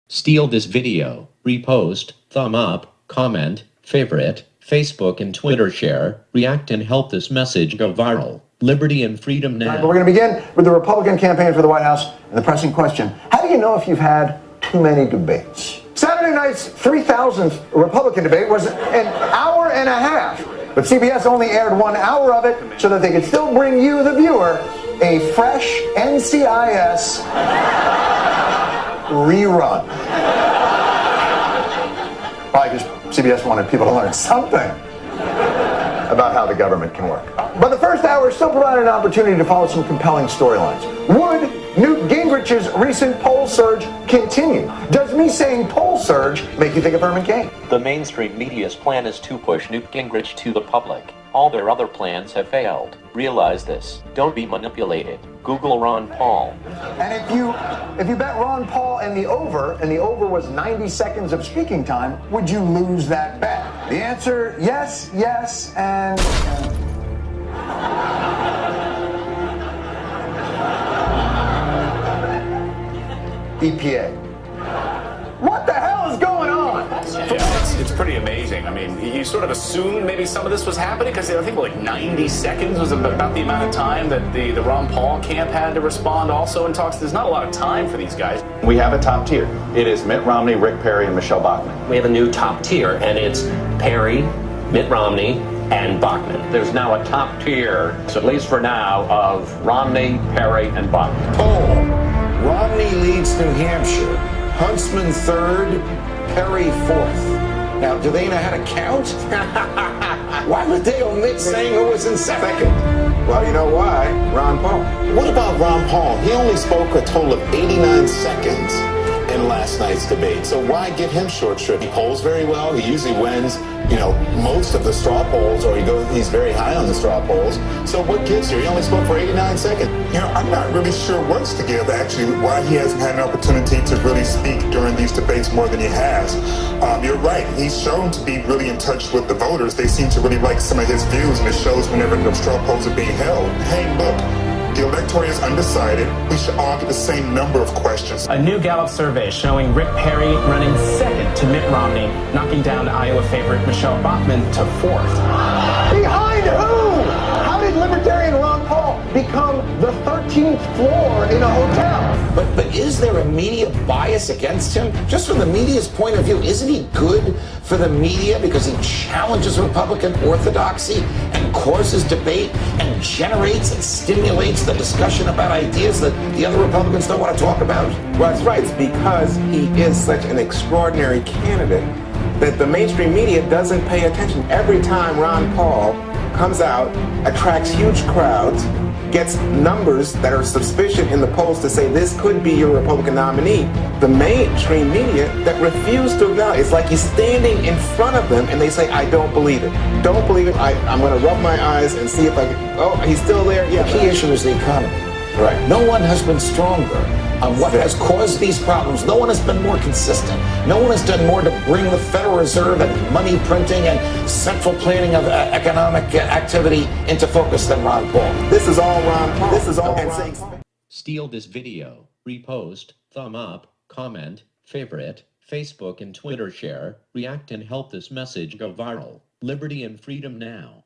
Steal this video, repost, thumb up, comment, favorite, Facebook and Twitter share, react and help this message go viral. Liberty and freedom now. Right, but we're going to begin with the Republican campaign for the White House and the pressing question, how do you know if you've had too many debates? Saturday night's 3,000th Republican debate was an hour and a half, but CBS only aired 1 hour of it so that they could still bring you, the viewer, a fresh NCIS rerun. Probably because CBS wanted people to learn something about how the government can work. But the first hour still provided an opportunity to follow some compelling storylines. Would Newt Gingrich's recent poll surge continue? Does me saying poll surge make you think of Herman Cain? The mainstream media's plan is to push Newt Gingrich to the public. All their other plans have failed. Realize this. Don't be manipulated. Google Ron Paul. And if you bet Ron Paul and the over was 90 seconds of speaking time, would you lose that bet? The answer, yes, and EPA. What the hell is going on? Yeah, it's pretty amazing. I mean, you sort of assumed maybe some of this was happening because I think like 90 seconds was about the amount of time that the Ron Paul camp had to respond also in talks. There's not a lot of time for these guys. We have a top tier. It is Mitt Romney, Rick Perry, and Michelle Bachmann. We have a new top tier, and it's Perry, Mitt Romney, and Bachmann. There's now a top tier, so at least for now, of Romney, Perry, and Bachmann. Poll. Romney leads New Hampshire. Huntsman third, Perry fourth. Now, do they know how to count? Why would they omit saying who was in second? Well, you know why. Ron Paul. What about Ron Paul? He only spoke a total of 89 seconds in last night's debate. So why give him short shrift? He polls very well. He usually wins, most of the straw polls, or he's very high on the straw polls. So what gives you? He only spoke for 89 seconds. I'm not really sure what's to give, actually, why he hasn't had an opportunity to really speak during these debates more than he has. You're right. He's shown to be really in touch with the voters. They seem to really like some of his views, and it shows whenever the straw polls are being held. Hey, look. The electorate is undecided. We should all get the same number of questions. A new Gallup survey showing Rick Perry running second to Mitt Romney, knocking down Iowa favorite Michelle Bachmann to fourth. Behind who? How did Libertarian Ron Paul become the 13th floor in a hotel? But is there a media bias against him? Just from the media's point of view, isn't he good for the media because he challenges Republican orthodoxy and causes debate and generates and stimulates the discussion about ideas that the other Republicans don't want to talk about? Well, that's right. It's because he is such an extraordinary candidate that the mainstream media doesn't pay attention. Every time Ron Paul comes out, attracts huge crowds, gets numbers that are suspicious in the polls to say this could be your Republican nominee, the mainstream media that refuse to acknowledge. It's like he's standing in front of them and they say, I don't believe it. Don't believe it. I'm going to rub my eyes and see if I can. Oh, he's still there. Yeah. The key issue is the economy. Right. No one has been stronger on what has caused these problems. No one has been more consistent. No one has done more to bring the Federal Reserve and money printing and central planning of economic activity into focus than Ron Paul. This is all Ron Paul. This is all Ron Paul. Steal this video, repost, thumb up, comment, favorite, Facebook and Twitter share, react and help this message go viral. Liberty and freedom now.